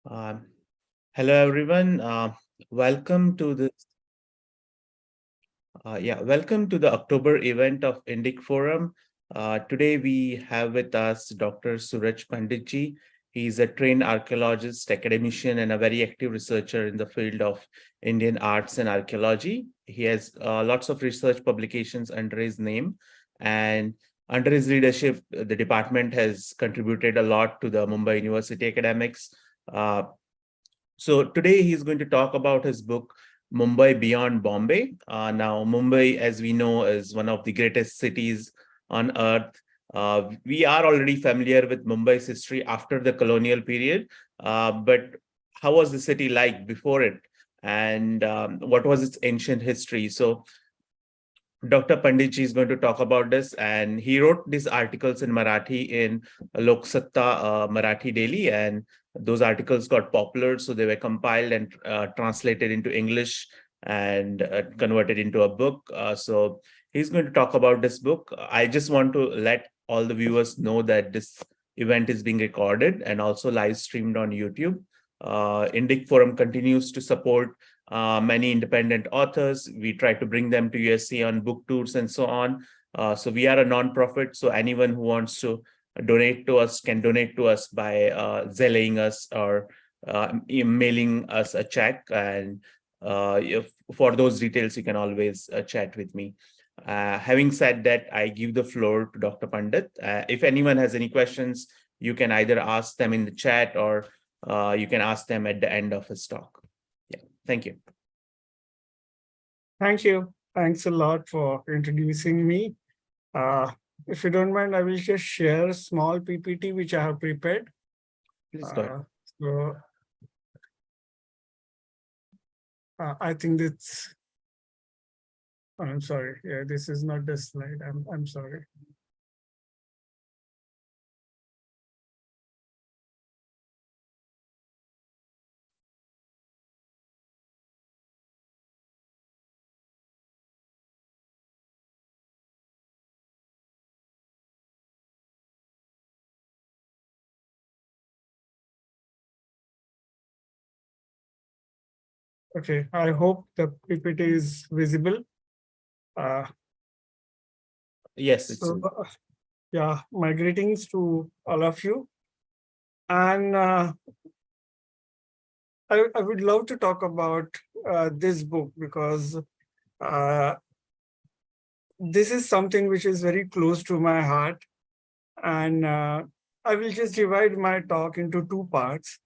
Um, Hello, everyone. Welcome to the welcome to the October event of Indic Forum. Today we have with us Dr. Suraj Pandit ji. He's a trained archaeologist, academician, and a very active researcher in the field of Indian arts and archaeology. He has lots of research publications under his name, and under his leadership, the department has contributed a lot to the Mumbai University academics. Uh, So today he's going to talk about his book, Mumbai Beyond Bombay. Now, Mumbai, as we know, is one of the greatest cities on earth. We are already familiar with Mumbai's history after the colonial period, but how was the city like before it? And what was its ancient history? So Dr. Panditji is going to talk about this, and he wrote these articles in Marathi in Lok Satta Marathi Daily, and those articles got popular, so they were compiled and translated into English and converted into a book. So he's going to talk about this book. I just want to let all the viewers know that this event is being recorded and also live streamed on YouTube. Indic Forum continues to support many independent authors. We try to bring them to USC on book tours and so on. So we are a nonprofit. So anyone who wants to donate to us can donate to us by Zelling us or emailing us a check. And for those details, you can always chat with me. Having said that, I give the floor to Dr. Pandit. If anyone has any questions, you can either ask them in the chat or you can ask them at the end of his talk. Yeah, thank you. Thank you. Thanks a lot for introducing me. If you don't mind, I will just share a small PPT which I have prepared. Please go ahead. So I think that's. I'm sorry. Yeah, this is not the slide. I'm sorry. Okay, I hope the PPT is visible. Yes, it's yeah, my greetings to all of you. And I would love to talk about this book because this is something which is very close to my heart. And I will just divide my talk into two parts.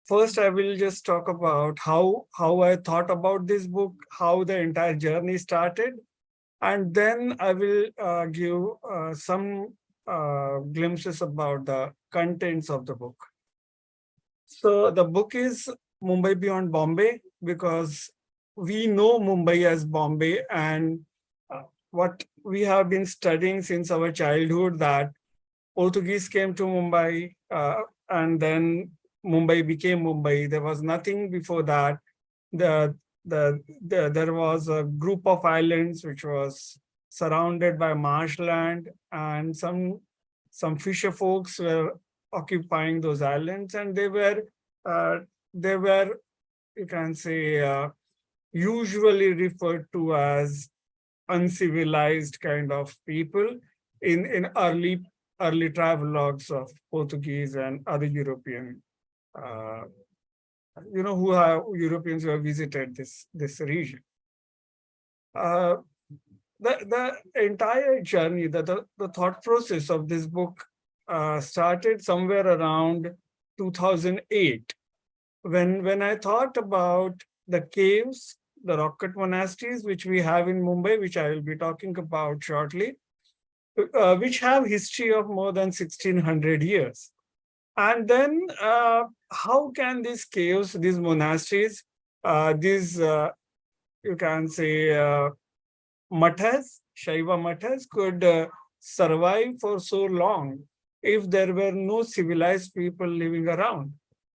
First, I will just talk about how I thought about this book, how the entire journey started, and then I will give some glimpses about the contents of the book. So the book is Mumbai Beyond Bombay because we know Mumbai as Bombay, and what we have been studying since our childhood that Portuguese came to Mumbai and then Mumbai became Mumbai. There was nothing before that. There was a group of islands which was surrounded by marshland, and some fisher folks were occupying those islands, and they were you can say usually referred to as uncivilized kind of people in early travelogues of Portuguese and other European, Europeans who have visited this region. The entire journey, the thought process of this book started somewhere around 2008, when I thought about the caves, the rock cut monasteries, which we have in Mumbai, which I will be talking about shortly, which have history of more than 1600 years. And then how can these caves, these monasteries, you can say mathas, Shaiva mathas could survive for so long if there were no civilized people living around?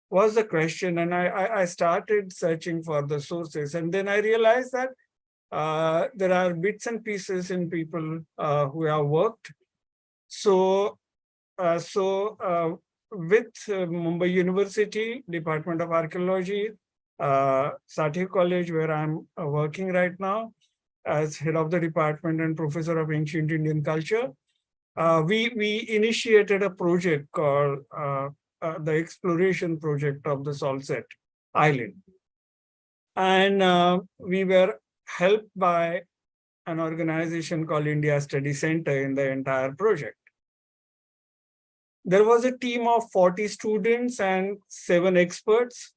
Was the question. And I started searching for the sources. And then I realized that there are bits and pieces in people who have worked. So with Mumbai University, Department of Archaeology, Sathi College, where I'm working right now as head of the department and professor of ancient Indian culture. We initiated a project called the exploration project of the Salsette Island. And we were helped by an organization called India Study Center in the entire project. There was a team of 40 students and 7 experts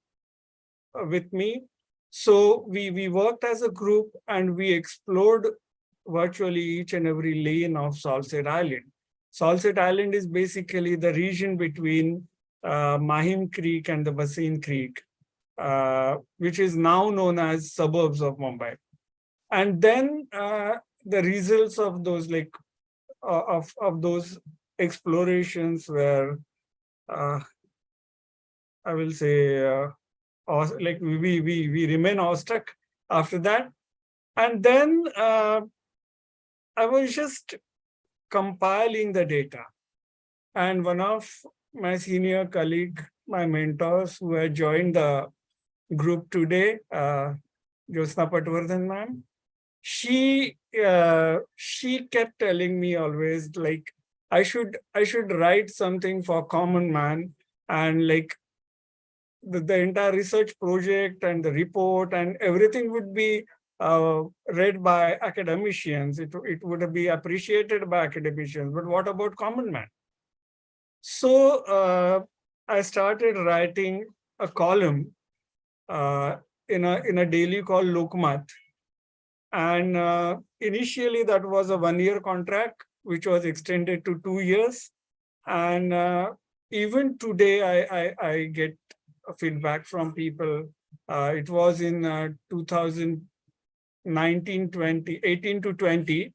with me. So we worked as a group and we explored virtually each and every lane of Salsette Island. Salsette Island is basically the region between Mahim Creek and the Bassein Creek, which is now known as suburbs of Mumbai. And then the results of those of those explorations were, I will say, like we remain awestruck after that. And then I was just compiling the data. And one of my senior colleague, my mentors who had joined the group today, Jyotsna Patwardhan ma'am, she kept telling me always like I should write something for common man, and like the entire research project and the report and everything would be read by academicians. It would be appreciated by academicians, but what about common man? So I started writing a column in a daily called Lokmat. And initially that was a 1-year contract, which was extended to 2 years. And even today, I get feedback from people. It was in 2019, 20, 18 to 20.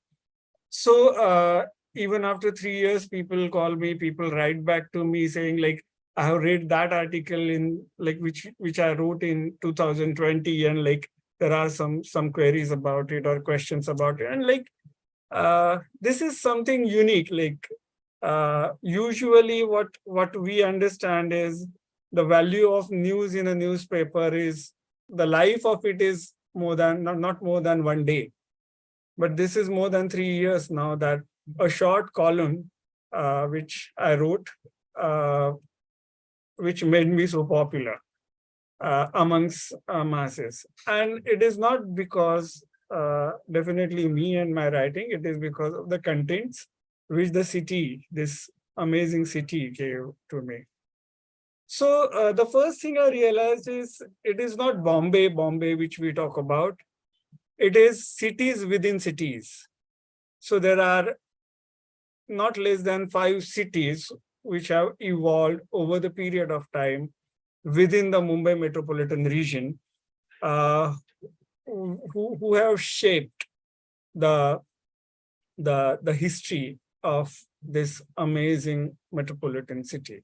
So even after 3 years, people call me, people write back to me saying like, I have read that article in like which I wrote in 2020, and like there are some queries about it or questions about it. And like this is something unique. Like usually what we understand is the value of news in a newspaper is the life of it is more than not more than 1 day. But this is more than 3 years now that a short column which I wrote, which made me so popular amongst masses. And it is not because definitely me and my writing, it is because of the contents which the city, this amazing city, gave to me. So the first thing I realized is it is not Bombay which we talk about. It is cities within cities. So there are not less than 5 cities which have evolved over the period of time within the Mumbai metropolitan region, who have shaped the history of this amazing metropolitan city.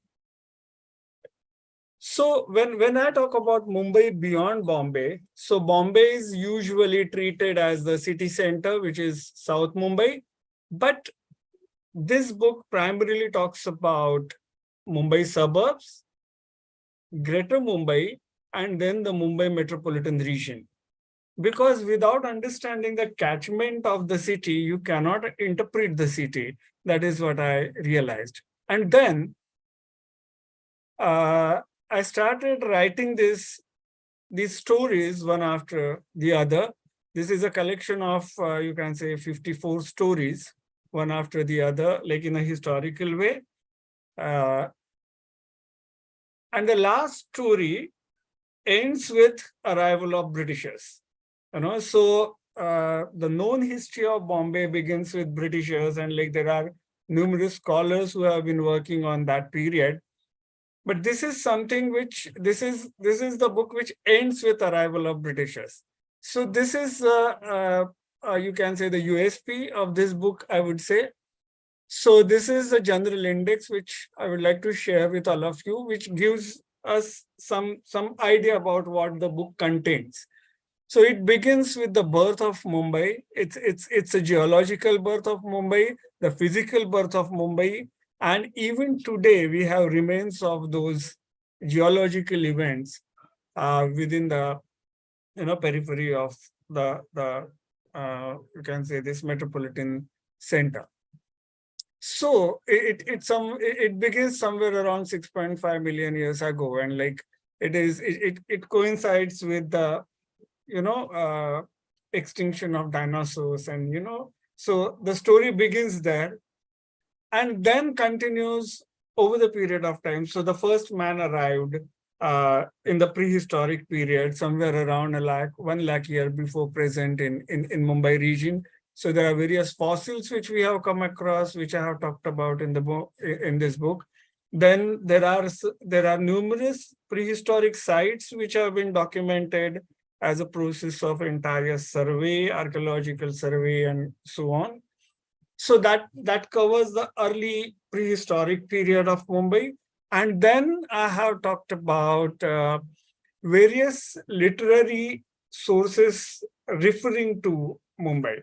So when I talk about Mumbai beyond Bombay, so Bombay is usually treated as the city center, which is South Mumbai. But this book primarily talks about Mumbai suburbs, Greater Mumbai, and then the Mumbai metropolitan region. Because without understanding the catchment of the city, you cannot interpret the city. That is what I realized. And then I started writing these stories one after the other. This is a collection of, you can say, 54 stories, one after the other, like in a historical way. And the last story ends with arrival of Britishers. So the known history of Bombay begins with Britishers, and like there are numerous scholars who have been working on that period. But this is something which this is the book which ends with arrival of Britishers. So this is you can say the USP of this book, I would say. So this is a general index which I would like to share with all of you, which gives us some idea about what the book contains. So it begins with the birth of Mumbai. It's a geological birth of Mumbai, the physical birth of Mumbai, And even today, we have remains of those geological events within the periphery of the you can say this metropolitan center. So it begins somewhere around 6.5 million years ago, and like it coincides with the you know uh, extinction of dinosaurs, and so the story begins there and then continues over the period of time. So the first man arrived in the prehistoric period, somewhere around 1 lakh year before present in Mumbai region. So there are various fossils which we have come across, which I have talked about in the book in this book. Then there are numerous prehistoric sites which have been documented as a process of entire survey, archaeological survey, and so on. So that covers the early prehistoric period of Mumbai. And then I have talked about various literary sources referring to Mumbai.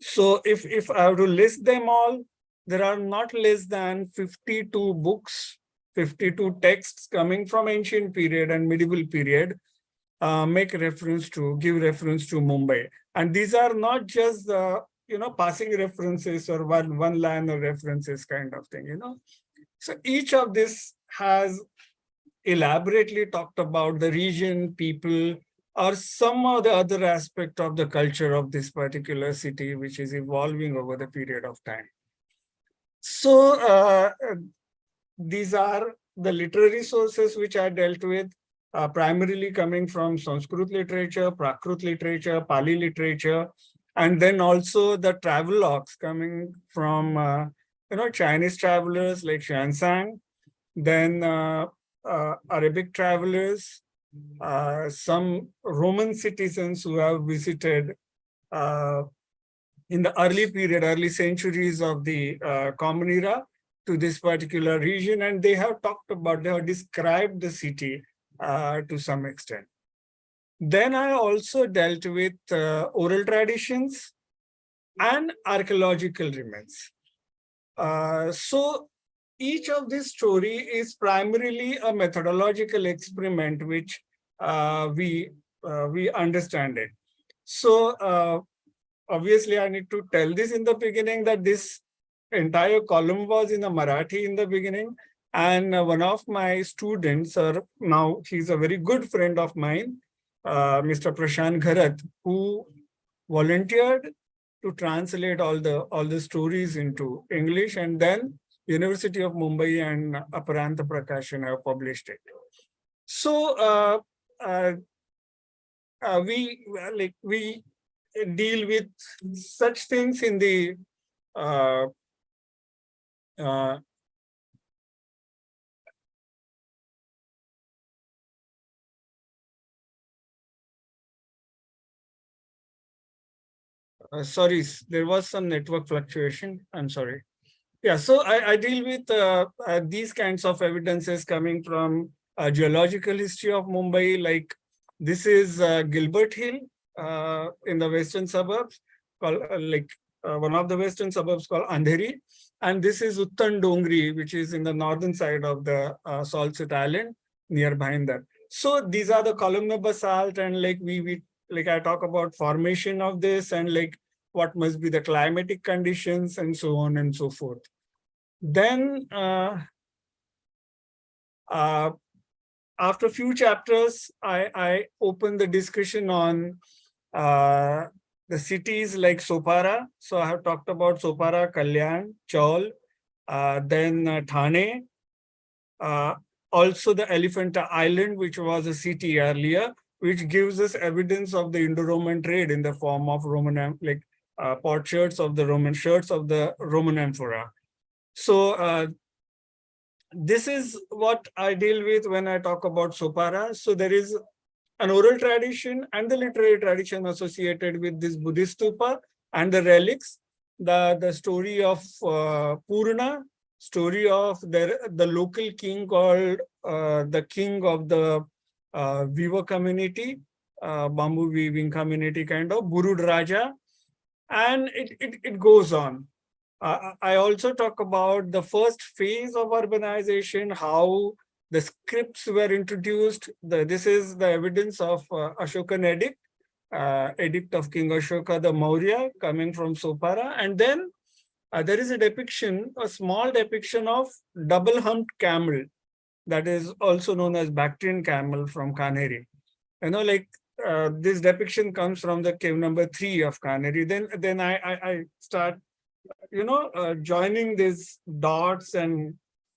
So if I have to list them all, there are not less than 52 books, 52 texts coming from ancient period and medieval period, give reference to Mumbai. And these are not just the passing references or one liner references kind of thing. So each of this has elaborately talked about the region, people, or some of the other aspect of the culture of this particular city, which is evolving over the period of time. So these are the literary sources which I dealt with, primarily coming from Sanskrit literature, Prakrit literature, Pali literature, and then also the travelogues coming from Chinese travelers like Xuanzang, then Arabic travelers, some Roman citizens who have visited uh, in the early centuries of the Common Era to this particular region, and they have described the city to some extent. Then I also dealt with oral traditions and archaeological remains. So each of this story is primarily a methodological experiment which we understand it. So obviously I need to tell this in the beginning that this entire column was in the Marathi in the beginning, and one of my students, or now he's a very good friend of mine, Mr. Prashant Gharat, who volunteered to translate all the stories into English, and then University of Mumbai and Aparanta Prakashan have published it. So uh, we deal with such things in the uh, uh, sorry, there was some network fluctuation. I'm sorry. Yeah, so I deal with these kinds of evidences coming from geological history of Mumbai. Like this is Gilbert Hill in the western suburbs, called one of the western suburbs called Andheri, and this is Uttan Dongri, which is in the northern side of the Salsette Island near Bhayandar. So these are the columnar basalt, and like we like I talk about formation of this, and like what must be the climatic conditions, and so on and so forth. Then after a few chapters, I open the discussion on the cities like Sopara. So I have talked about Sopara, Kalyan, Chaul, then Thane, also the Elephanta Island, which was a city earlier, which gives us evidence of the Indo-Roman trade in the form of potsherds of the Roman emperor. So this is what I deal with when I talk about Sopara. So there is an oral tradition and the literary tradition associated with this Buddhist stupa and the relics. The story of Purna, story of the local king called the king of the weaver community, bamboo weaving community kind of, Burud Raja. And it goes on. I also talk about the first phase of urbanization, how the scripts were introduced. This is the evidence of Ashokan edict, edict of King Ashoka the Maurya coming from Sopara. And then there is a depiction, a small depiction of double-humped camel that is also known as Bactrian camel from Kaneri. Like this depiction comes from the cave number 3 of Kaneri. Then I start joining these dots and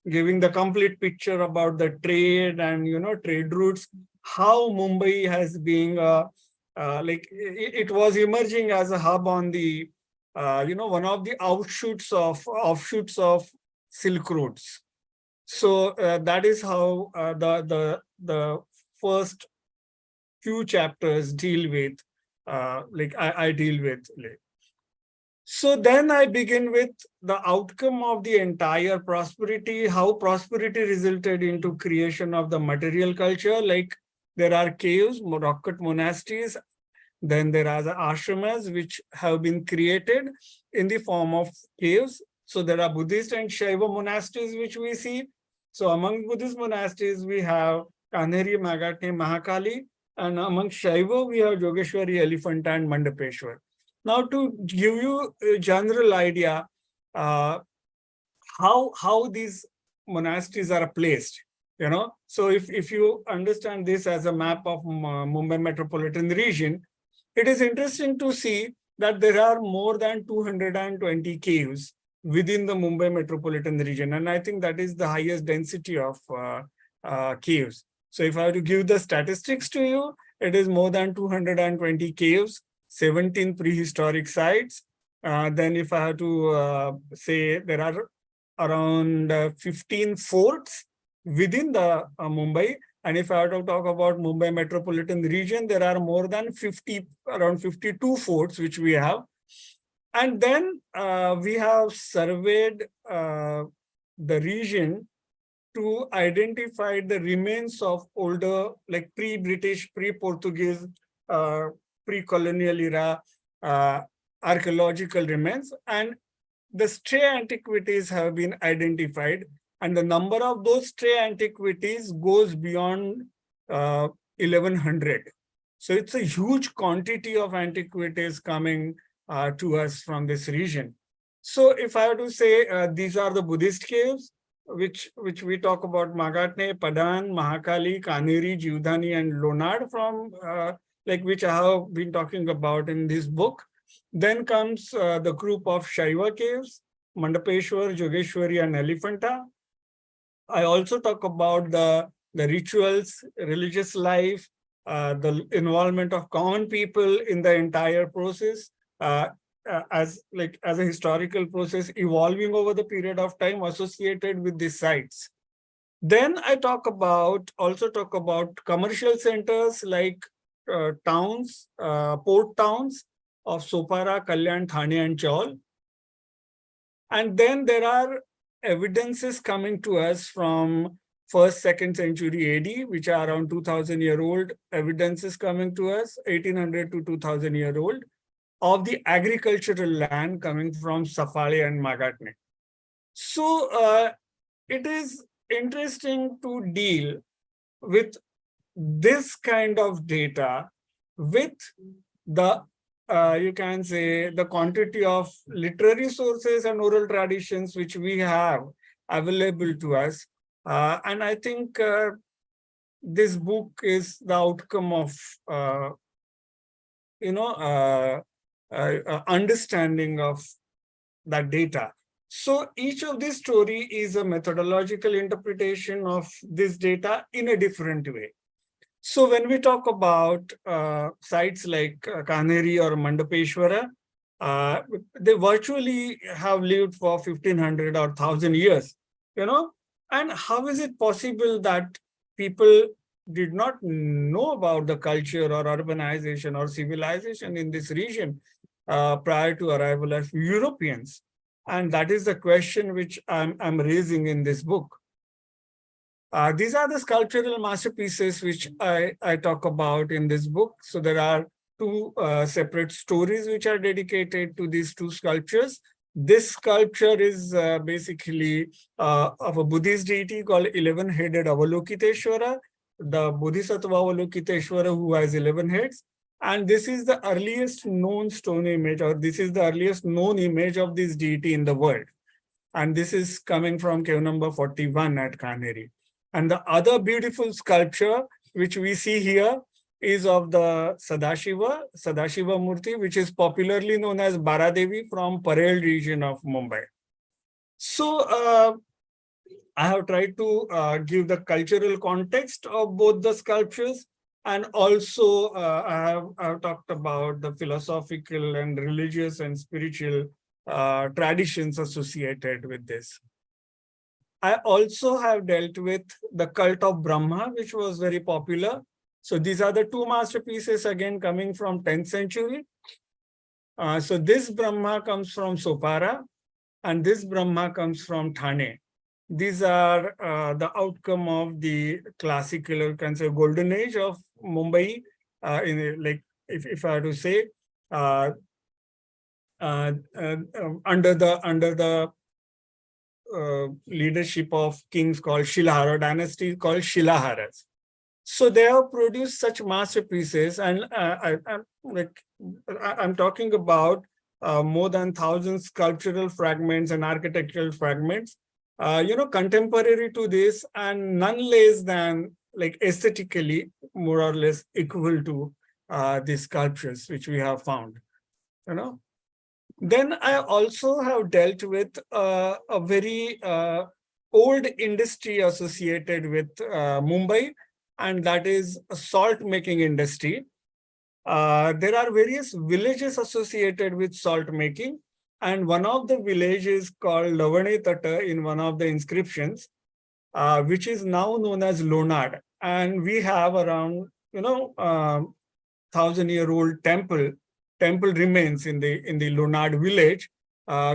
giving the complete picture about the trade and trade routes, how Mumbai has been like it was emerging as a hub on the one of the offshoots of Silk routes. So that is how the first few chapters deal with I deal with. So then I begin with the outcome of the entire prosperity, how prosperity resulted into creation of the material culture. Like there are caves, rocket monasteries, then there are the ashramas which have been created in the form of caves. So there are Buddhist and Shaiva monasteries which we see. So among Buddhist monasteries, we have Kanheri, Magatne, Mahakali, and among Shaiva, we have Yogeshwari, Elephanta, and Mandapeshwar. Now, to give you a general idea, uh, how these monasteries are placed, So if you understand this as a map of Mumbai metropolitan region, it is interesting to see that there are more than 220 caves within the Mumbai metropolitan region. And I think that is the highest density of caves. So if I were to give the statistics to you, it is more than 220 caves, 17 prehistoric sites. Then if I have to say there are around 15 forts within the Mumbai. And if I have to talk about Mumbai metropolitan region, there are more than 50, around 52 forts which we have. And then we have surveyed the region to identify the remains of older, like pre-British, pre-Portuguese, pre-colonial era archaeological remains, and the stray antiquities have been identified, and the number of those stray antiquities goes beyond 1100. So it's a huge quantity of antiquities coming to us from this region. So if I were to say these are the Buddhist caves, which we talk about Magatne, Padan, Mahakali, Kaneri, Jivdani, and Lonad from like which I have been talking about in this book. Then comes the group of Shaiva caves, Mandapeshwar, Jogeshwari, and Elephanta. I also talk about the rituals, religious life, the involvement of common people in the entire process, as a historical process evolving over the period of time associated with these sites. Then I also talk about commercial centers like towns, port towns of Sopara, Kalyan, Thane, and Chaul. And then there are evidences coming to us from 1st, 2nd century AD, which are around 2000-year-old evidences coming to us, 1800 to 2000-year-old, of the agricultural land coming from Safale and Magatne. So it is interesting to deal with this kind of data with the you can say the quantity of literary sources and oral traditions which we have available to us. And I think this book is the outcome of understanding of that data. So each of this story is a methodological interpretation of this data in a different way. So when we talk about sites like Kaneri or Mandapeshwara, they virtually have lived for 1500 or 1000 years, and how is it possible that people did not know about the culture or urbanization or civilization in this region prior to arrival of Europeans? And that is the question which I'm raising in this book. These are the sculptural masterpieces which I talk about in this book. So there are two separate stories which are dedicated to these two sculptures. This sculpture is basically of a Buddhist deity called 11-headed Avalokiteshvara, the Bodhisattva Avalokiteshvara who has 11 heads. And this is the earliest known stone image, or this is the earliest known image of this deity in the world. And this is coming from cave number 41 at Kaneri. And the other beautiful sculpture which we see here is of the Sadashiva Murti, which is popularly known as Baradevi from Parel region of Mumbai. So I have tried to give the cultural context of both the sculptures, and also I have talked about the philosophical and religious and spiritual traditions associated with this. I also have dealt with the cult of Brahma, which was very popular. So these are the two masterpieces again coming from 10th century. So this Brahma comes from Sopara and this Brahma comes from Thane. These are the outcome of the classical, you can say, golden age of Mumbai. Like if I had to say, under the leadership of kings called Shilahara, dynasty called Shilaharas. So they have produced such masterpieces, and I'm talking about more than 1,000 sculptural fragments and architectural fragments, contemporary to this, and none less than like aesthetically more or less equal to these sculptures which we have found. Then I also have dealt with a very old industry associated with Mumbai, and that is a salt making industry. There are various villages associated with salt making, and one of the villages called Lavane Tata in one of the inscriptions, which is now known as Lonad. And we have around 1,000-year-old temple remains in the Lonad village,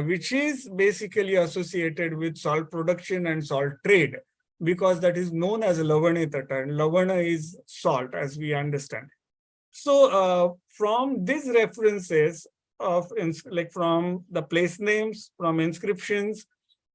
which is basically associated with salt production and salt trade, because that is known as Lavane Tata, and Lavana is salt, as we understand. So from these references of from the place names, from inscriptions,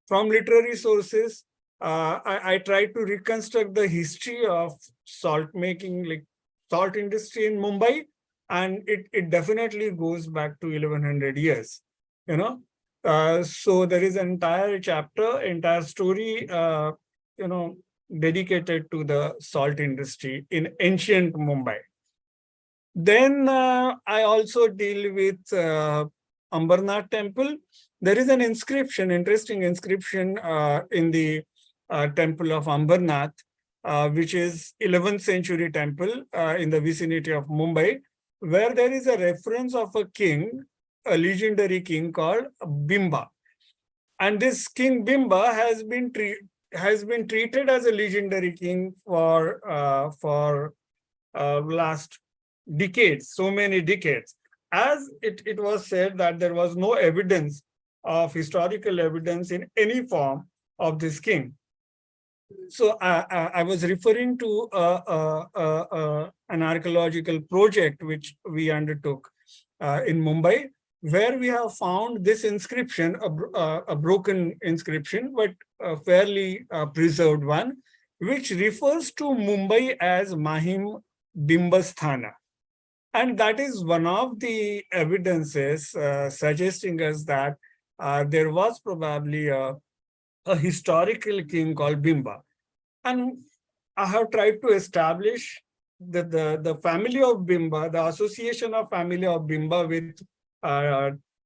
from literary sources, I try to reconstruct the history of salt making, like salt industry in Mumbai, and it definitely goes back to 1100 years. So there is an entire chapter, entire story, dedicated to the salt industry in ancient Mumbai. Then I also deal with Ambarnath temple. There is an inscription, interesting inscription in the temple of Ambarnath, which is 11th century temple in the vicinity of Mumbai, where there is a reference of a king, a legendary king called Bimba. And this King Bimba has been treated as a legendary king for last decades, so many decades. As it was said that there was no evidence of historical evidence in any form of this king. So I was referring to an archaeological project which we undertook in Mumbai, where we have found this inscription, a broken inscription, but a fairly preserved one, which refers to Mumbai as Mahim Bimbasthana. And that is one of the evidences suggesting us that there was probably a historical king called Bimba. And I have tried to establish the family of Bimba, the association of family of Bimba with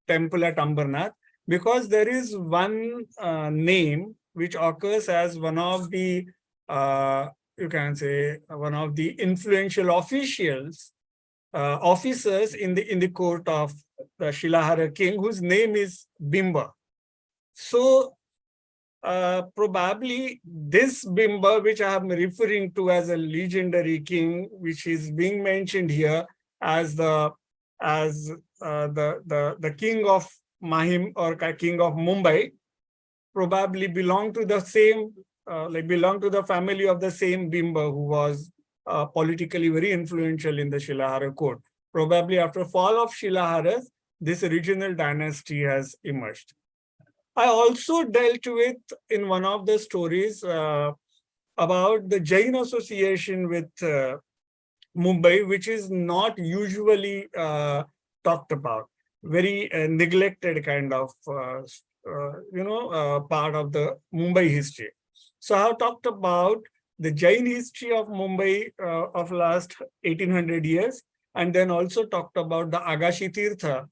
temple at Ambarnath, because there is one name which occurs as one of the, you can say, one of the influential officials, officers in the court of the Shilahara king, whose name is Bimba. So probably this Bimba, which I am referring to as a legendary king, which is being mentioned here as the king of Mahim or king of Mumbai, probably belong to the same, belong to the family of the same Bimba who was politically very influential in the Shilahara court. Probably after fall of Shilaharas, this regional dynasty has emerged. I also dealt with in one of the stories about the Jain association with Mumbai, which is not usually talked about, very neglected kind of part of the Mumbai history. So I have talked about the Jain history of Mumbai of last 1800 years, and then also talked about the Agashi Tirtha,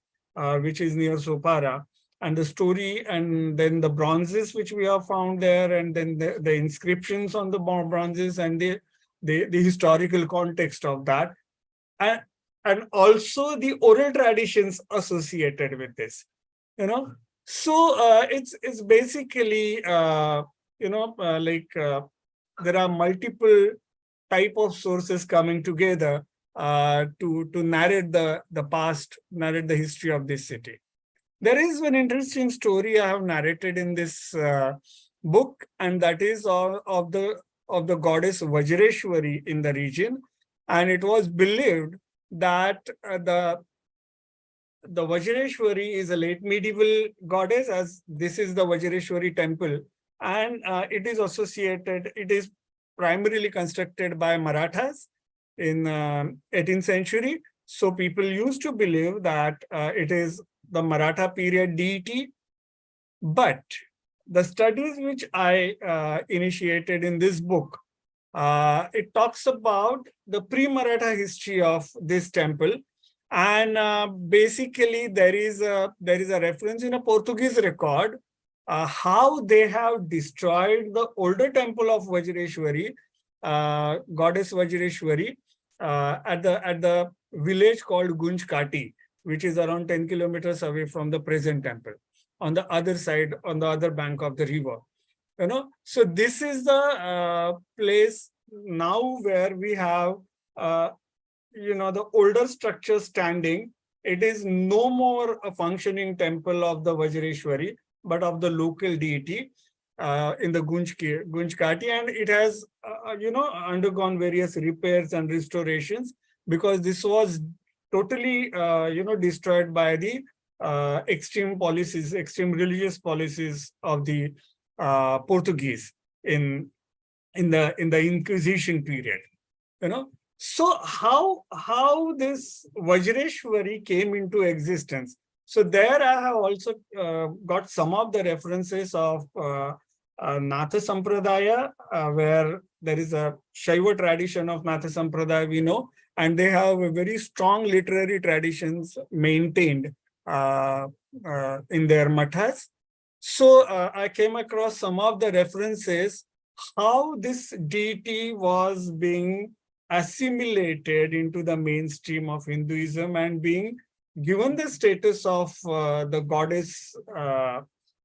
which is near Sopara, and the story, and then the bronzes which we have found there, and then the inscriptions on the bronzes, and the historical context of that, and and also the oral traditions associated with this, you know. So it's basically there are multiple type of sources coming together to narrate the past, narrate the history of this city. There is one interesting story I have narrated in this book, and that is of the goddess Vajreshwari in the region. And it was believed that the Vajreshwari is a late medieval goddess, as this is the Vajreshwari temple, and it is associated. It is primarily constructed by Marathas in 18th century. So people used to believe that it is the Maratha period deity. But the studies which I initiated in this book, it talks about the pre-Maratha history of this temple. And basically, there is a reference in a Portuguese record how they have destroyed the older temple of Vajreshwari, goddess Vajreshwari, at the village called Gunjkati, which is around 10 kilometers away from the present temple, on the other side, on the other bank of the river. So this is the place now where we have the older structure standing. It is no more a functioning temple of the Vajreshwari, but of the local deity in the Gunjkati, and it has undergone various repairs and restorations, because this was totally destroyed by the extreme religious policies of the Portuguese in the Inquisition period. So how this Vajreshwari came into existence? So there I have also got some of the references of Natha Sampradaya, where there is a Shaiva tradition of Natha Sampradaya, we know, and they have a very strong literary traditions maintained in their mathas. So I came across some of the references how this deity was being assimilated into the mainstream of Hinduism and being given the status of the goddess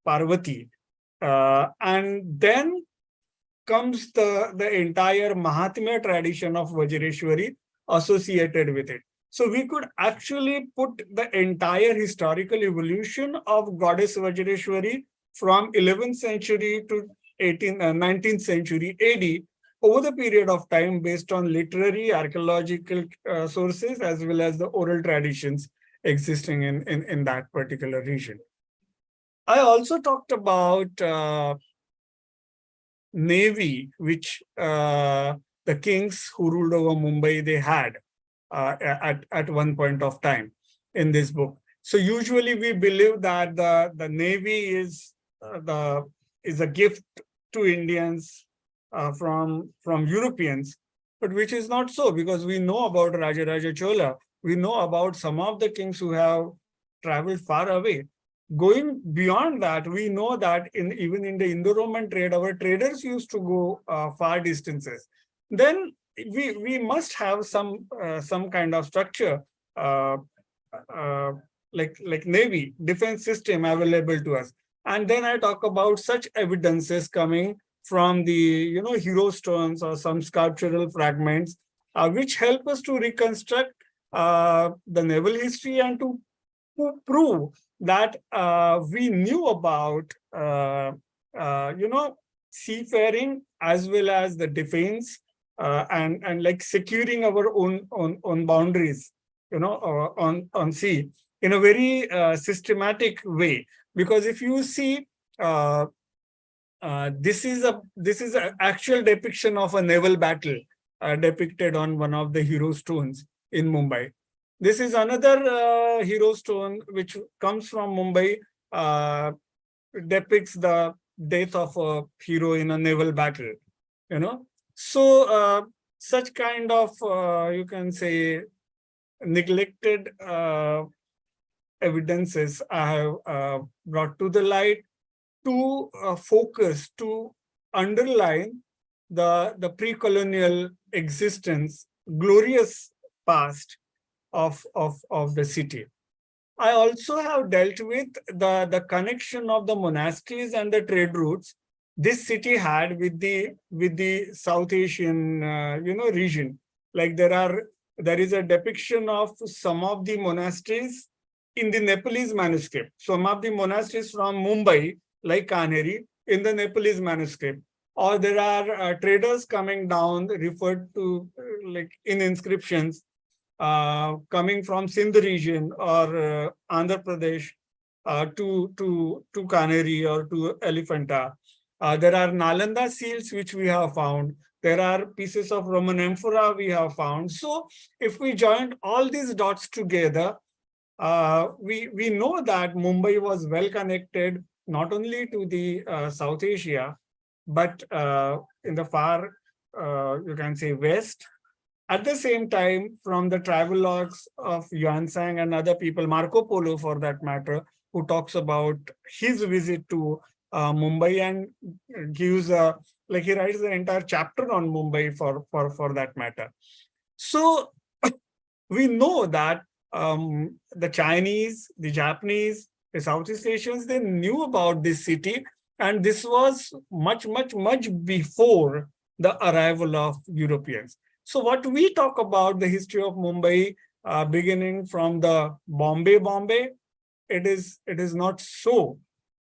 Parvati. And then comes the entire Mahatmya tradition of Vajreshwari associated with it. So we could actually put the entire historical evolution of goddess Vajreshwari from 11th century to 19th century AD over the period of time, based on literary, archaeological sources, as well as the oral traditions existing in that particular region. I also talked about navy, which the kings who ruled over Mumbai, they had at one point of time in this book. So usually we believe that the navy is a gift to Indians from Europeans, but which is not so, because we know about Rajaraja Chola. We know about some of the kings who have traveled far away. Going beyond that, we know that even in the Indo-Roman trade, our traders used to go far distances. Then we must have some kind of structure like navy defense system available to us. And then I talk about such evidences coming from the hero stones or some sculptural fragments, which help us to reconstruct the naval history and to prove that we knew about seafaring as well as the defense and like securing our own boundaries on sea in a very systematic way. Because if you see uh, this is a actual depiction of a naval battle depicted on one of the hero stones in Mumbai. This is another hero stone which comes from Mumbai, uh, depicts the death of a hero in a naval battle. You know, so such kind of you can say neglected evidences I have brought to the light to focus, to underline the pre-colonial existence, glorious past of the city. I also have dealt with the connection of the monasteries and the trade routes this city had with the South Asian region. Like there is a depiction of some of the monasteries in the Nepalese manuscript. Some of the monasteries from Mumbai, like Kanheri, in the Nepalese manuscript. Or there are traders coming down referred to like in inscriptions coming from Sindh region or Andhra Pradesh to Kanheri or to Elephanta. There are Nalanda seals which we have found. There are pieces of Roman amphora we have found. So if we join all these dots together, we know that Mumbai was well connected not only to the South Asia, but in the far, you can say, west. At the same time, from the travelogues of Yuan Sang and other people, Marco Polo for that matter, who talks about his visit to Mumbai and gives like he writes an entire chapter on Mumbai for that matter. So we know that the Chinese, the Japanese, the Southeast Asians, they knew about this city, and this was much before the arrival of Europeans. So what we talk about the history of Mumbai, beginning from the Bombay, it is not so,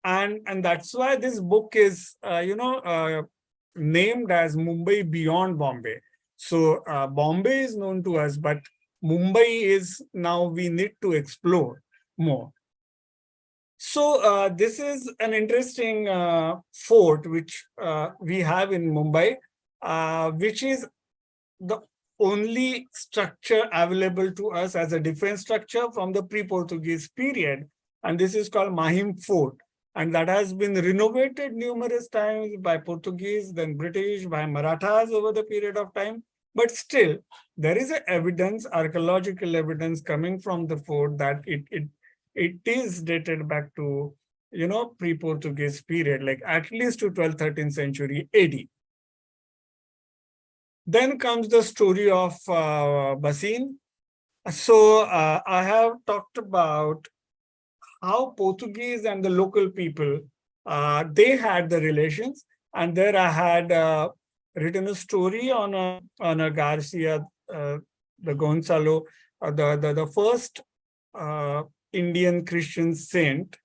and that's why this book is named as Mumbai Beyond Bombay. So Bombay is known to us, but Mumbai is now we need to explore more. So this is an interesting fort which we have in Mumbai, which is the only structure available to us as a defense structure from the pre-Portuguese period. And this is called Mahim Fort. And that has been renovated numerous times by Portuguese, then British, by Marathas over the period of time. But still, there is a evidence, archaeological evidence coming from the fort that it is dated back to, pre-Portuguese period, like at least to 12th, 13th century AD. Then comes the story of Basin. So I have talked about how Portuguese and the local people, they had the relations. And there I had written a story on a Garcia, the Gonzalo, the first Indian Christian saint.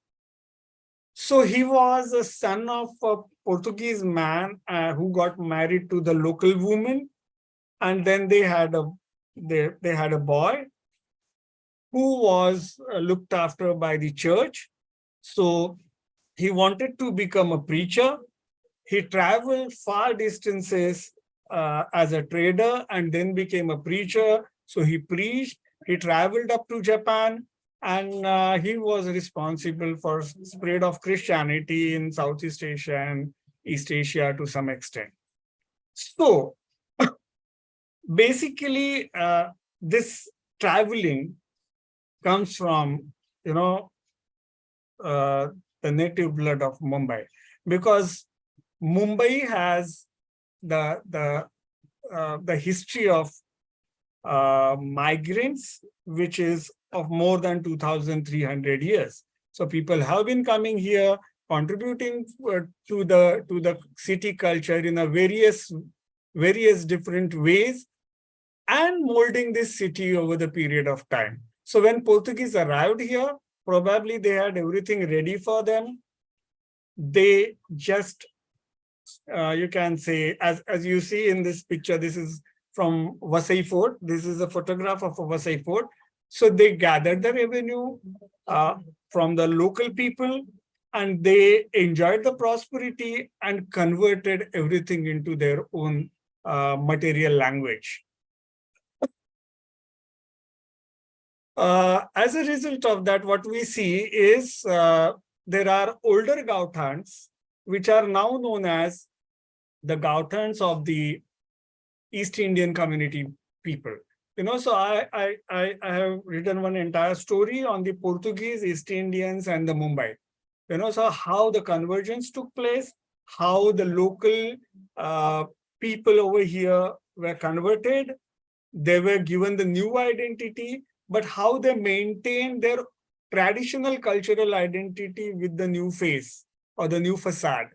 So he was a son of a Portuguese man who got married to the local woman, and then they had a boy who was looked after by the church. So he wanted to become a preacher. He traveled far distances as a trader and then became a preacher. So he preached. He traveled up to Japan, and he was responsible for spread of Christianity in Southeast Asia and East Asia to some extent. So basically, this traveling comes from, the native blood of Mumbai, because Mumbai has the history of migrants, which is of more than 2,300 years. So people have been coming here, contributing to the city culture in a various different ways, and molding this city over the period of time. So when Portuguese arrived here, probably they had everything ready for them. They just, you can say, as you see in this picture, this is from Vasai Fort. This is a photograph of a Vasai Fort. So they gathered the revenue from the local people, and they enjoyed the prosperity and converted everything into their own material language. As a result of that, what we see is there are older Gauthans, which are now known as the Gauthans of the East Indian community people. So I have written one entire story on the Portuguese, East Indians, and the Mumbai. So how the convergence took place, how the local people over here were converted, they were given the new identity, but how they maintain their traditional cultural identity with the new face or the new facade.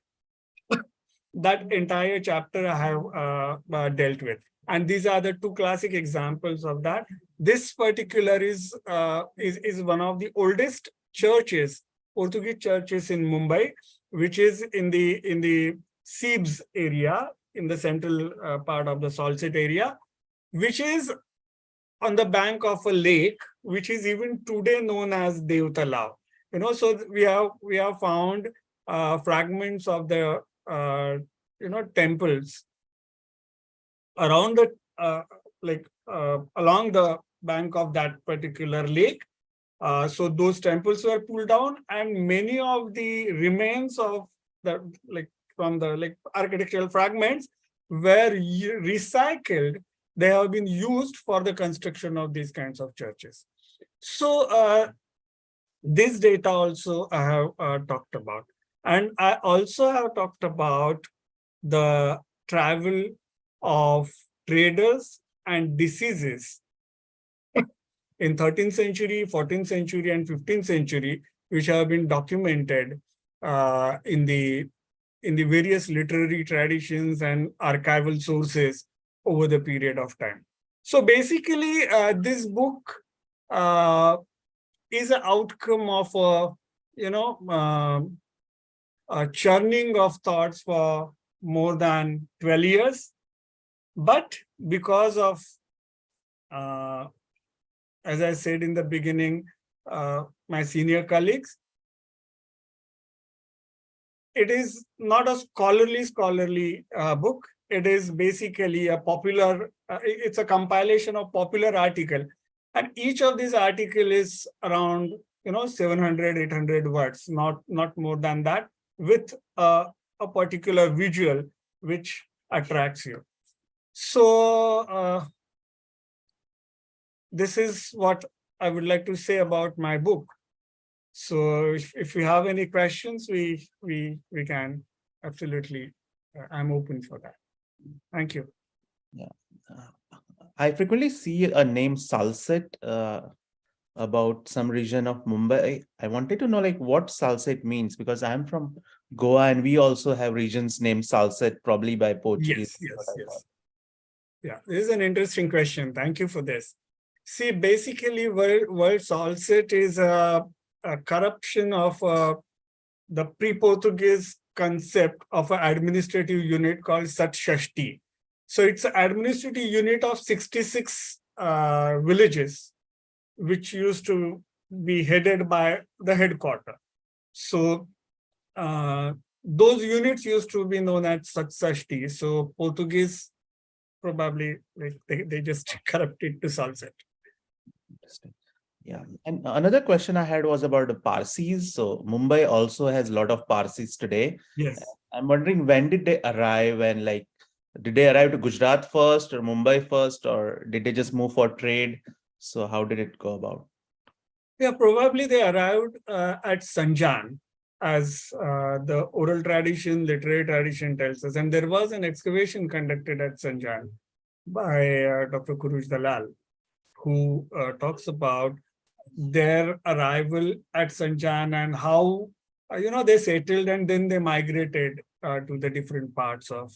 That entire chapter I have dealt with. And these are the two classic examples of that. This particular is one of the oldest churches, Portuguese churches in Mumbai, which is in the Seebs area, in the central part of the Salsette area, which is on the bank of a lake, which is even today known as Devtalav. So we have found fragments of the temples around the along the bank of that particular lake. So those temples were pulled down, and many of the remains of the from the architectural fragments were recycled. They have been used for the construction of these kinds of churches. So this data also I have talked about. And I also have talked about the travel of traders and diseases in 13th century, 14th century, and 15th century, which have been documented in the various literary traditions and archival sources over the period of time. So basically, this book is an outcome of a churning of thoughts for more than 12 years. But because of, as I said in the beginning, my senior colleagues, it is not a scholarly book. It is basically a popular, it's a compilation of popular article. And each of these article is around 700, 800 words, not more than that, with a particular visual which attracts you. So this is what I would like to say about my book. So if you have any questions, we can absolutely, I'm open for that. Thank you. Yeah. I frequently see a name Salsette about some region of Mumbai. I wanted to know what Salsette means, because I'm from Goa and we also have regions named Salsette, probably by Portuguese. Yes. Yeah, this is an interesting question. Thank you for this. See, basically, word Salsette is a corruption of the pre-Portuguese concept of an administrative unit called Satshashti. So it's an administrative unit of 66 villages, which used to be headed by the headquarter. So those units used to be known as Satshashti. So Portuguese probably they just corrupted to Salsette. Interesting. Yeah. And another question I had was about the Parsis. So Mumbai also has a lot of Parsis today. Yes. I'm wondering, when did they arrive, and did they arrive to Gujarat first or Mumbai first, or did they just move for trade? So how did it go about? Yeah, probably they arrived at Sanjan, as the oral tradition, literary tradition tells us. And there was an excavation conducted at Sanjan by Dr. Kuruj Dalal, who talks about their arrival at Sanjan and how they settled and then they migrated to the different parts of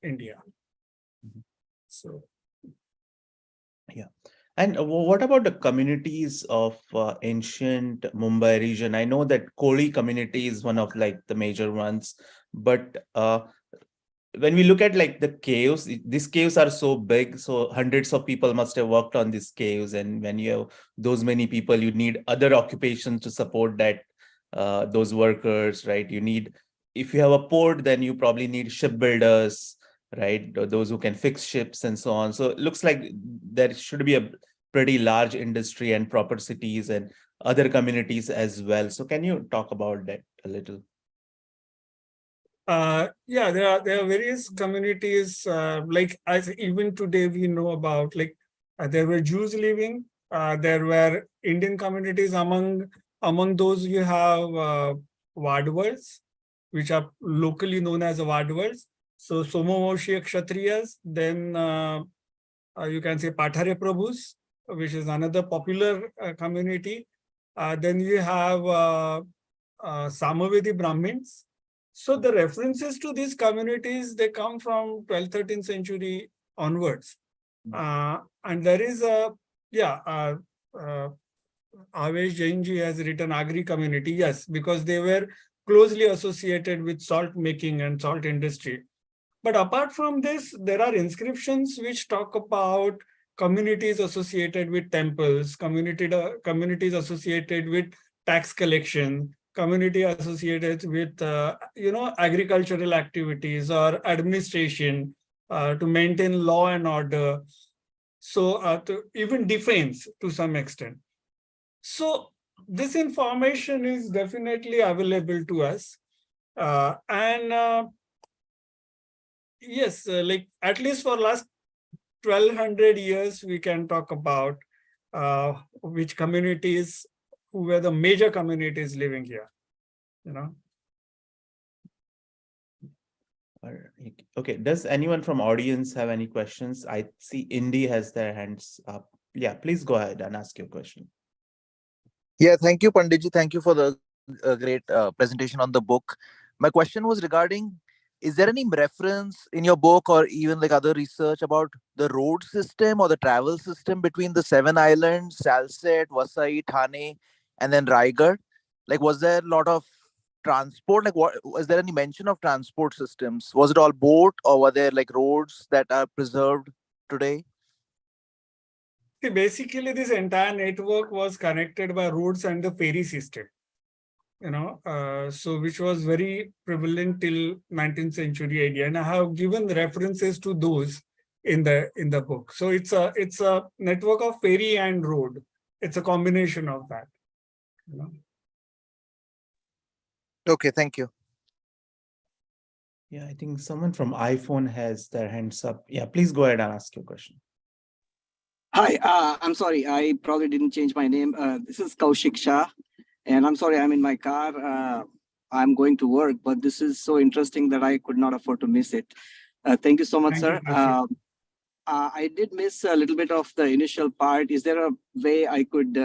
India. So, yeah. And what about the communities of ancient Mumbai region? I know that Koli community is one of the major ones, but when we look at the caves, these caves are so big, so hundreds of people must have worked on these caves. And when you have those many people, you need other occupations to support that. those workers, right? You need, if you have a port, then you probably need shipbuilders, right? Those who can fix ships and so on. So it looks like there should be a pretty large industry and proper cities and other communities as well. So can you talk about that a little? Yeah, there are various communities. Like as even today we know about, like there were Jews living. There were Indian communities among those you have Vadwals, which are locally known as Vadwals. So Somomoshi Kshatriyas. Then you can say Pathare Prabhus, which is another popular community. Then you have Samavedi Brahmins. So the references to these communities, they come from 12th, 13th century onwards. And there is Avesh Jainji has written Agri community, yes, because they were closely associated with salt making and salt industry. But apart from this, there are inscriptions which talk about communities associated with temples, communities associated with tax collection, community associated with agricultural activities or administration to maintain law and order. So to even defense to some extent. So this information is definitely available to us, and yes, like at least for last 1200 years, we can talk about which communities, who were the major communities living here, you know. Okay, does anyone from audience have any questions? I see Indy has their hands up. Yeah, please go ahead and ask your question. Yeah, thank you, Panditji. Thank you for the great presentation on the book. My question was regarding, is there any reference in your book or even like other research about the road system or the travel system between the seven islands, Salsette, Vasai, Thane, and then Raigad? Like, was there a lot of transport? Like, what was there any mention of transport systems? Was it all boat or were there like roads that are preserved today? See, basically, this entire network was connected by roads and the ferry system, so which was very prevalent till 19th century AD, and I have given references to those in the book. So it's a network of ferry and road. It's a combination of that. Okay, thank you. Yeah, I think someone from iPhone has their hands up. Yeah, please go ahead and ask your question. Hi, I'm sorry, I probably didn't change my name. This is Kaushik Shah, and I'm sorry, I'm in my car. I'm going to work, but this is so interesting that I could not afford to miss it. Thank you so much, sir. I did miss a little bit of the initial part. Is there a way I could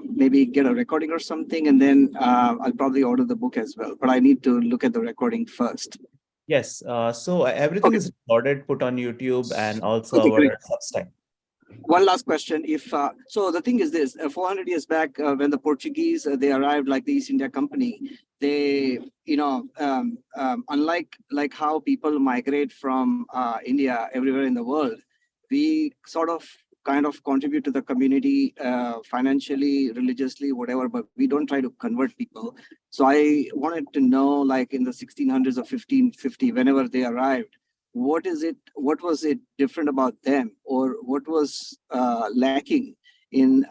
maybe get a recording or something, and then I'll probably order the book as well, but I need to look at the recording first. Yes, so everything is recorded, put on YouTube and also our great. Substack. One last question. If so, the thing is this: 400 years back, when the Portuguese they arrived, like the East India Company, they, unlike like how people migrate from India everywhere in the world, we sort of kind of contribute to the community financially, religiously, whatever, but we don't try to convert people. So I wanted to know, like in the 1600s or 1550, whenever they arrived, what was it different about them, or what was lacking in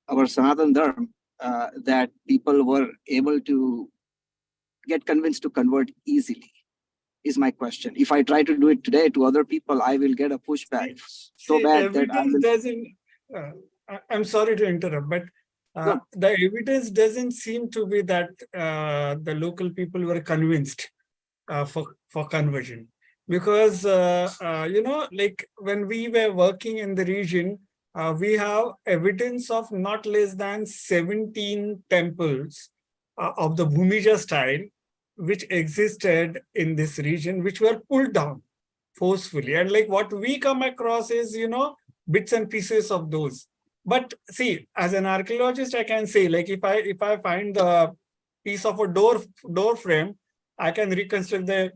our Sanatan Dharma that people were able to get convinced to convert easily, is my question. If I try to do it today to other people, I will get a pushback so bad that I will... doesn't, I'm sorry to interrupt, but the evidence doesn't seem to be that the local people were convinced for conversion. Because, like when we were working in the region, we have evidence of not less than 17 temples of the Bhumija style, which existed in this region, which were pulled down forcefully. And like what we come across is, bits and pieces of those. But see, as an archaeologist, I can say, like if I find the piece of a door frame, I can reconstruct the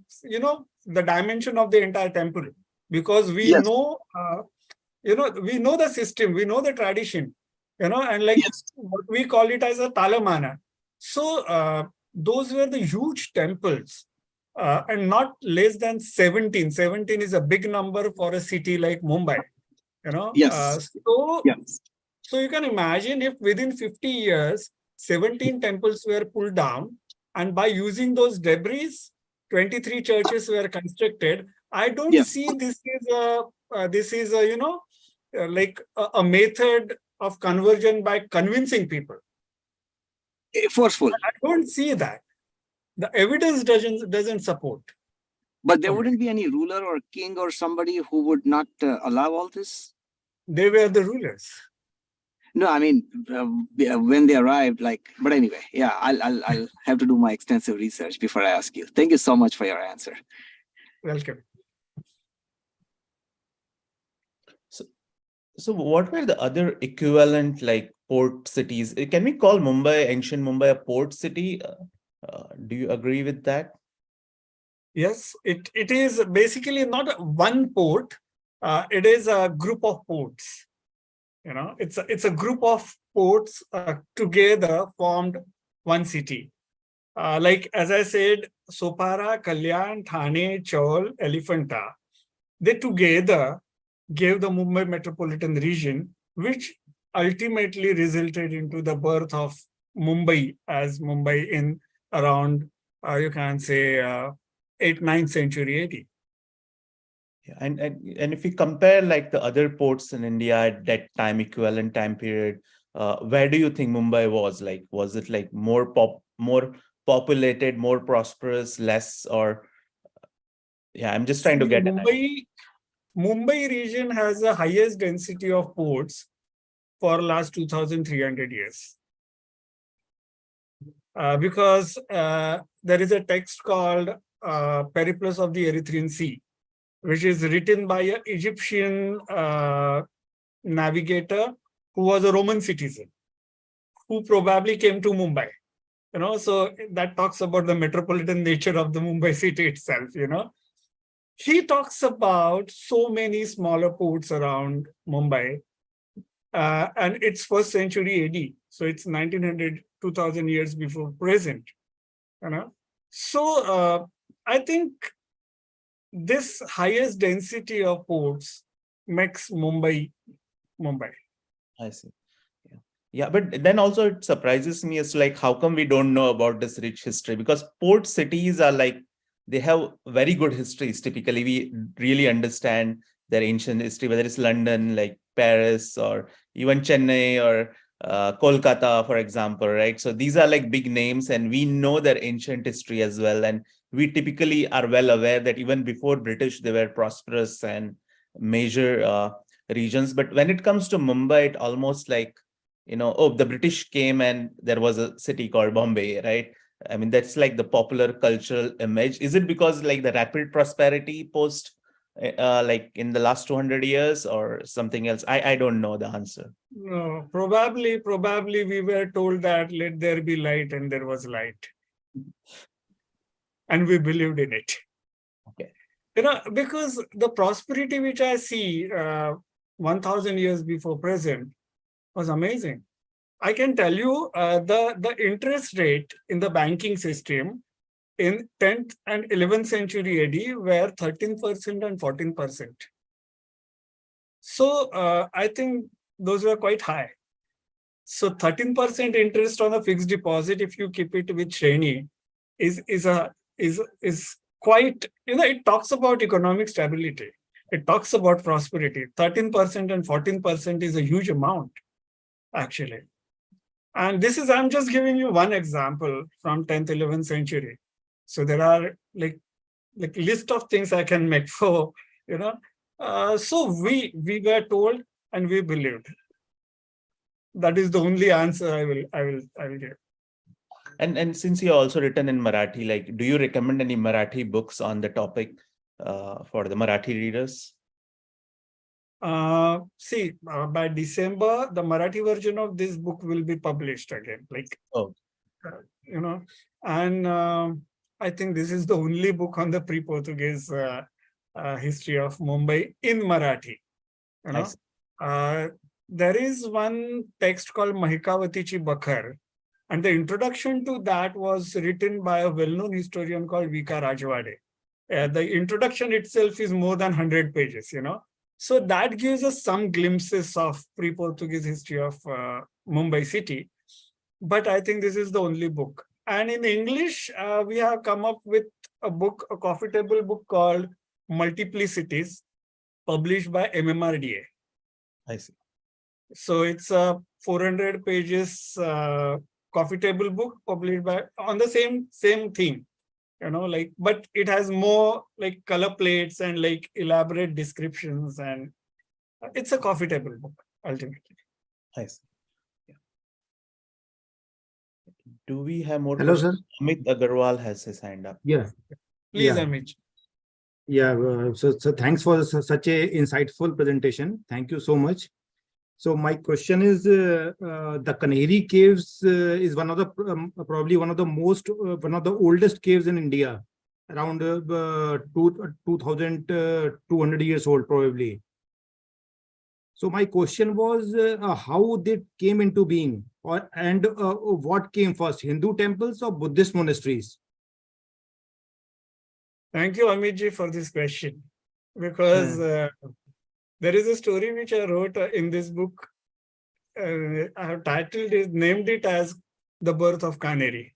dimension of the entire temple, because we know, we know the system, we know the tradition, and like what we call it as a talamana. So those were the huge temples, and not less than 17. 17 is a big number for a city like Mumbai. Yes. So Yes. so you can imagine if within 50 years, 17 temples were pulled down, and by using those debris, 23 churches were constructed. I don't Yes. see this is a like a method of conversion by convincing people. Forceful. I don't see that. The evidence doesn't support. But there for me. wouldn't be any ruler or king or somebody who would not allow all this? They were the rulers. No, I mean, when they arrived, like, but anyway, yeah, I'll have to do my extensive research before I ask you. Thank you so much for your answer. Welcome. So what were the other equivalent like port cities? Can we call Mumbai, ancient Mumbai, a port city? Do you agree with that? Yes, it is basically not one port. It is a group of ports. It's a group of ports together formed one city. Like as I said, Sopara, Kalyan, Thane, Chaul, Elephanta, they together gave the Mumbai metropolitan region, which ultimately resulted into the birth of Mumbai as Mumbai in around, you can say, 8th, 9th century AD. Yeah, and if we compare like the other ports in India at that time, equivalent time period, where do you think Mumbai was? Like, was it like more populated, more prosperous, less, or yeah, I'm just trying to See, get an idea. Mumbai region has the highest density of ports for last 2,300 years. Because there is a text called Periplus of the Erythraean Sea, which is written by an Egyptian navigator who was a Roman citizen, who probably came to Mumbai. So that talks about the metropolitan nature of the Mumbai city itself. He talks about so many smaller ports around Mumbai, and it's first century AD. So it's 1900, 2000 years before present. So I think this highest density of ports makes Mumbai. I see. Yeah, but then also it surprises me as like how come we don't know about this rich history? Because port cities are like they have very good histories. Typically, we really understand their ancient history, whether it's London, like Paris, or even Chennai or Kolkata, for example, right? So these are like big names, and we know their ancient history as well. And we typically are well aware that even before British, they were prosperous and major regions. But when it comes to Mumbai, it almost like the British came and there was a city called Bombay, right? I mean, that's like the popular cultural image. Is it because like the rapid prosperity post, like in the last 200 years or something else? I don't know the answer. No, probably we were told that let there be light, and there was light. And we believed in it. Okay. Because the prosperity which I see 1,000 years before present was amazing. I can tell you the interest rate in the banking system in 10th and 11th century AD were 13% and 14%. So I think those were quite high. So 13% interest on a fixed deposit, if you keep it with Shreni, is quite, it talks about economic stability. It talks about prosperity. 13% and 14% is a huge amount, actually. And I'm just giving you one example from 10th, 11th century. So there are like list of things I can make for, so we were told and we believed. That is the only answer I will give. And since you're also written in Marathi, like, do you recommend any Marathi books on the topic for the Marathi readers? By December, the Marathi version of this book will be published again. And I think this is the only book on the pre-Portuguese history of Mumbai in Marathi. There is one text called Mahikavatichi Bakhar, And the introduction to that was written by a well-known historian called V.K. Rajwade. The introduction itself is more than 100 pages, So that gives us some glimpses of pre-Portuguese history of Mumbai city. But I think this is the only book. And in English, we have come up with a book, a coffee table book called Multiplicities, published by MMRDA. I see. So it's a 400 pages coffee table book published by on the same theme, but it has more like color plates and like elaborate descriptions, and it's a coffee table book ultimately. I see. Yeah. Do we have more Hello, questions? sir. Amit Agarwal has his hand up. Yeah. Please, Yeah. Amit. Yeah. So thanks for such a insightful presentation. Thank you so much. So my question is, the Canary Caves is one of the probably one of the oldest caves in India, around 2,200 years old probably. So my question was how they came into being, and what came first, Hindu temples or Buddhist monasteries? Thank you, Amitji, for this question, because there is a story which I wrote in this book. I have named it as The Birth of Canary.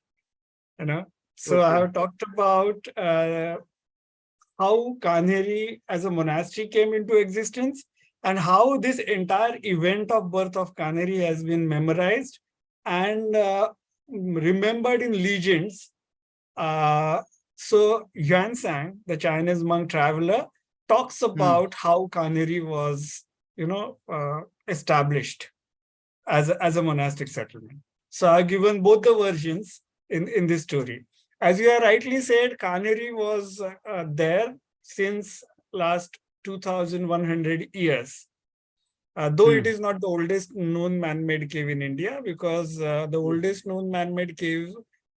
So I have talked about how Canary as a monastery came into existence, and how this entire event of birth of Canary has been memorized and remembered in legends. So Yuan Sang, the Chinese monk traveler, talks about how Canary was, established as a monastic settlement. So I've given both the versions in this story. As you have rightly said, Canary was there since last 2,100 years. Though it is not the oldest known man-made cave in India, because the oldest known man-made cave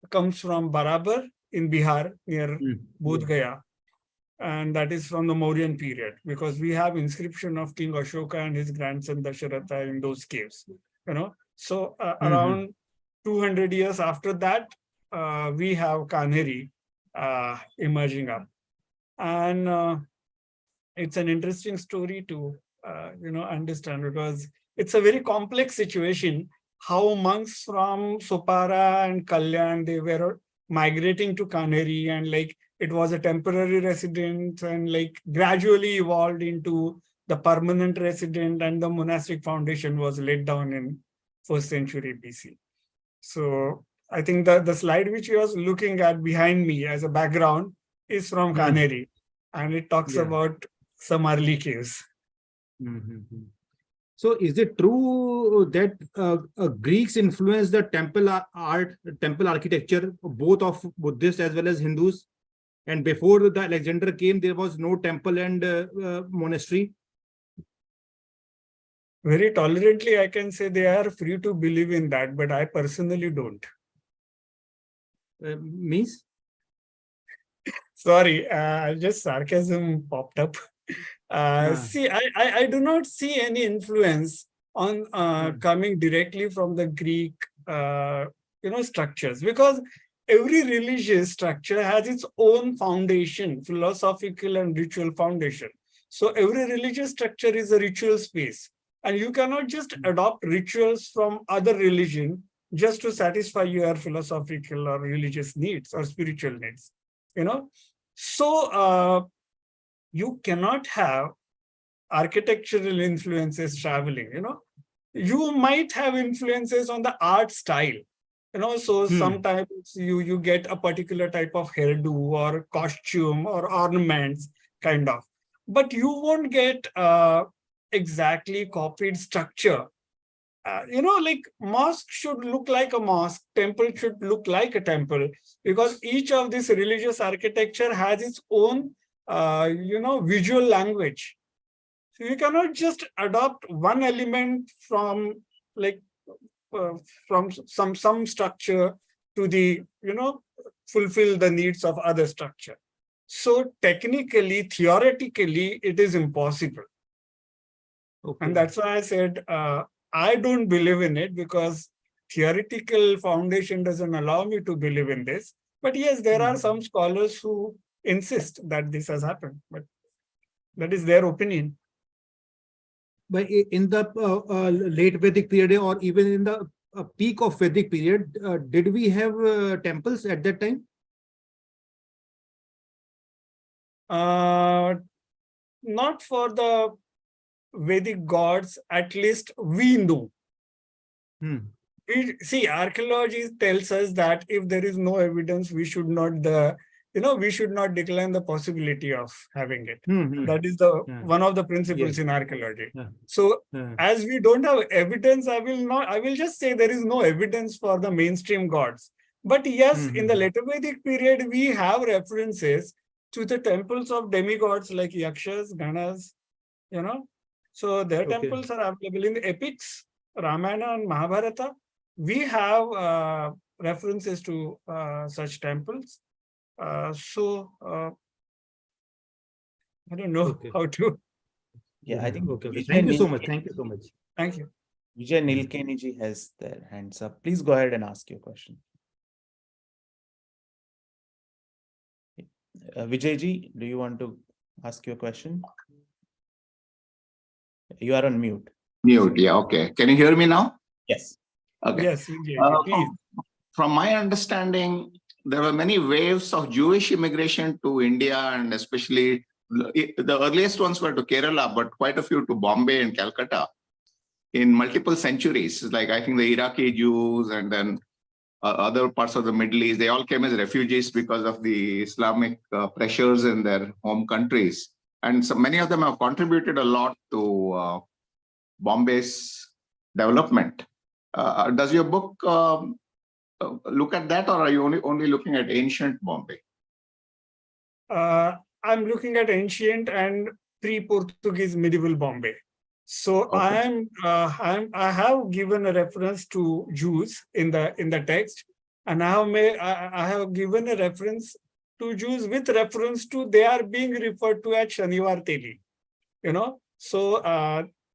comes from Barabar in Bihar near Bodh Gaya. And that is from the Mauryan period, because we have inscription of King Ashoka and his grandson Dasharatha in those caves. So around 200 years after that, we have Canary emerging up. And it's an interesting story to understand, because it's a very complex situation, how monks from Sopara and Kalyan, they were migrating to Canary, and like it was a temporary residence, and like gradually evolved into the permanent resident, and the monastic foundation was laid down in 1st century BC. So I think the slide which you was looking at behind me as a background is from Canary, and it talks about some early caves. So is it true that Greeks influenced the temple temple architecture, both of Buddhists as well as Hindus? And before the Alexander came, there was no temple and monastery? Very tolerantly, I can say they are free to believe in that, but I personally don't. Means? Sorry, just sarcasm popped up. See, I do not see any influence on coming directly from the Greek, structures, because every religious structure has its own foundation, philosophical and ritual foundation. So every religious structure is a ritual space, and you cannot just adopt rituals from other religion just to satisfy your philosophical or religious needs or spiritual needs. So you cannot have architectural influences traveling. You might have influences on the art style. So sometimes you get a particular type of hairdo or costume or ornaments, kind of, but you won't get exactly copied structure. Like mosque should look like a mosque, temple should look like a temple, because each of this religious architecture has its own, visual language. So you cannot just adopt one element from like from some structure to the, fulfill the needs of other structure. So technically, theoretically, it is impossible. And that's why I said, I don't believe in it, because theoretical foundation doesn't allow me to believe in this. But yes, there are some scholars who insist that this has happened, but that is their opinion. But in the late Vedic period or even in the peak of Vedic period, did we have temples at that time? Not for the Vedic gods, at least we know. We see, archaeology tells us that if there is no evidence, we should not we should not decline the possibility of having it. That is the one of the principles in archaeology. So as we don't have evidence, I will just say there is no evidence for the mainstream gods. But yes, in the later Vedic period, we have references to the temples of demigods like Yakshas, Ganas, So their temples are available in the epics, Ramayana and Mahabharata. We have references to such temples. I don't know how to. Yeah, I think. Okay. Thank you so much. Thank you so much. Thank you. Vijay Nilkeniji has their hands up. Please go ahead and ask your question. Vijayji, do you want to ask your question? You are on mute. Mute, yeah, okay. Can you hear me now? Yes. Okay. Yes, Vijay, please. From my understanding, there were many waves of Jewish immigration to India, and especially the earliest ones were to Kerala, but quite a few to Bombay and Calcutta in multiple centuries. Like I think the Iraqi Jews and then other parts of the Middle East, they all came as refugees because of the Islamic pressures in their home countries. And so many of them have contributed a lot to Bombay's development. Does your book look at that, or are you only looking at ancient Bombay? I'm looking at ancient and pre-Portuguese medieval Bombay. So I have given a reference to Jews in the text, and I have given a reference to Jews with reference to they are being referred to as Shanivar Teli. So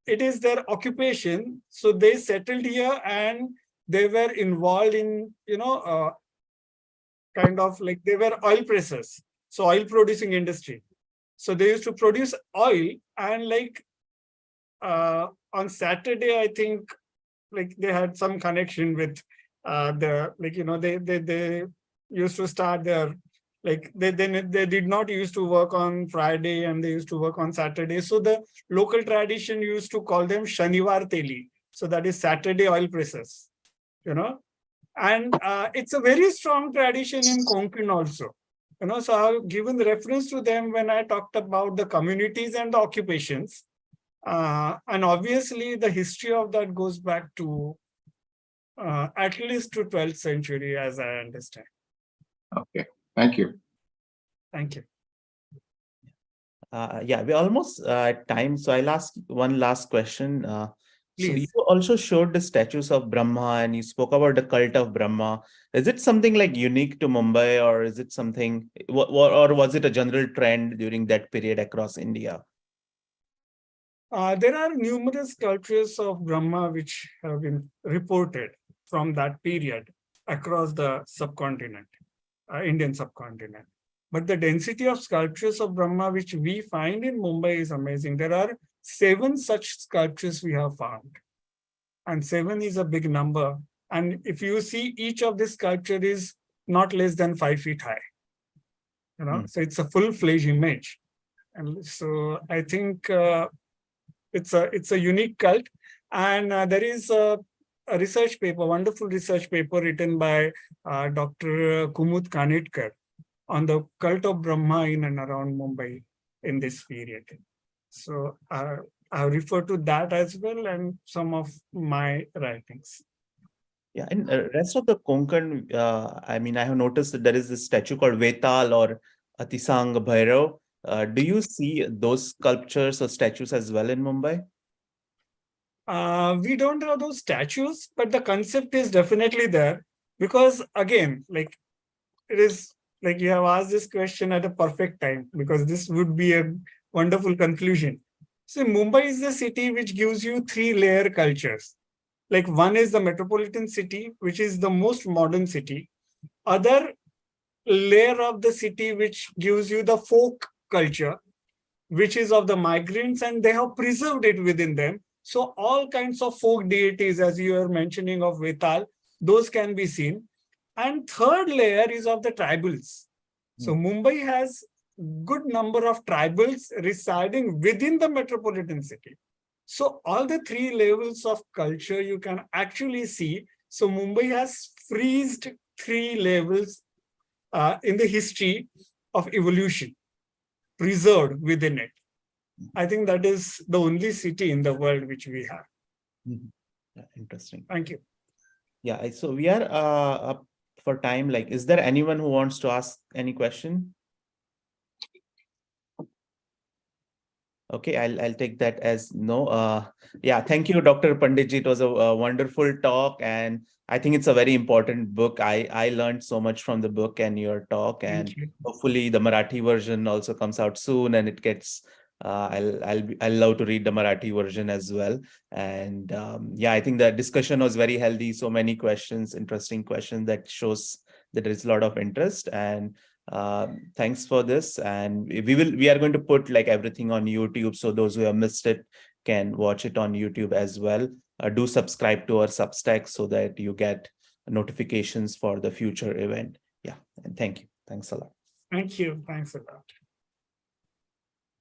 it is their occupation. So they settled here and they were involved in kind of like they were oil pressers, so oil producing industry. So they used to produce oil, and like on Saturday, I think like they had some connection with they used to start their they did not used to work on Friday and they used to work on Saturday. So the local tradition used to call them Shanivar Teli. So that is Saturday oil pressers, and it's a very strong tradition in Konkan also. So I've given reference to them when I talked about the communities and the occupations. And obviously the history of that goes back to at least to 12th century, as I understand. Okay, thank you. Thank you. Yeah, we're almost at time. So I'll ask one last question. So you Please. also showed the statues of Brahma and you spoke about the cult of Brahma. Is it something like unique to Mumbai, or is it something, or was it a general trend during that period across India? There are numerous sculptures of Brahma which have been reported from that period across the subcontinent, Indian subcontinent. But the density of sculptures of Brahma which we find in Mumbai is amazing. There are 7 such sculptures we have found. And 7 is a big number. And if you see, each of this sculpture is not less than 5 feet high. So it's a full-fledged image. And so I think it's a unique cult. And there is a research paper, wonderful research paper written by Dr. Kumud Kanetkar on the cult of Brahma in and around Mumbai in this period. So I refer to that as well and some of my writings. Yeah, and rest of the Konkan, I mean, I have noticed that there is this statue called Vetal or Atisang Bhairav. Do you see those sculptures or statues as well in Mumbai? We don't have those statues, but the concept is definitely there because again, like it is like you have asked this question at a perfect time because this would be a wonderful conclusion. So Mumbai is the city which gives you 3-layer cultures. Like one is the metropolitan city, which is the most modern city. Other layer of the city, which gives you the folk culture, which is of the migrants, and they have preserved it within them. So all kinds of folk deities, as you are mentioning of Vetal, those can be seen. And third layer is of the tribals. So Mumbai has good number of tribals residing within the metropolitan city. So all the three levels of culture you can actually see. So Mumbai has freezed three levels in the history of evolution, preserved within it. I think that is the only city in the world which we have. Yeah, interesting. Thank you. Yeah, so we are up for time. Like, is there anyone who wants to ask any question? Okay, I'll take that as no. Yeah, thank you, Dr. Panditji. It was a wonderful talk, and I think it's a very important book. I learned so much from the book and your talk, and Thank you. hopefully the Marathi version also comes out soon, and it gets. I'll love to read the Marathi version as well. And yeah, I think the discussion was very healthy. So many questions, interesting questions that shows that there is a lot of interest. And thanks for this, and we are going to put like everything on YouTube, so those who have missed it can watch it on YouTube as well. Do subscribe to our Substack so that you get notifications for the future event. Yeah, and thank you. Thanks a lot. Thank you. Thanks a lot.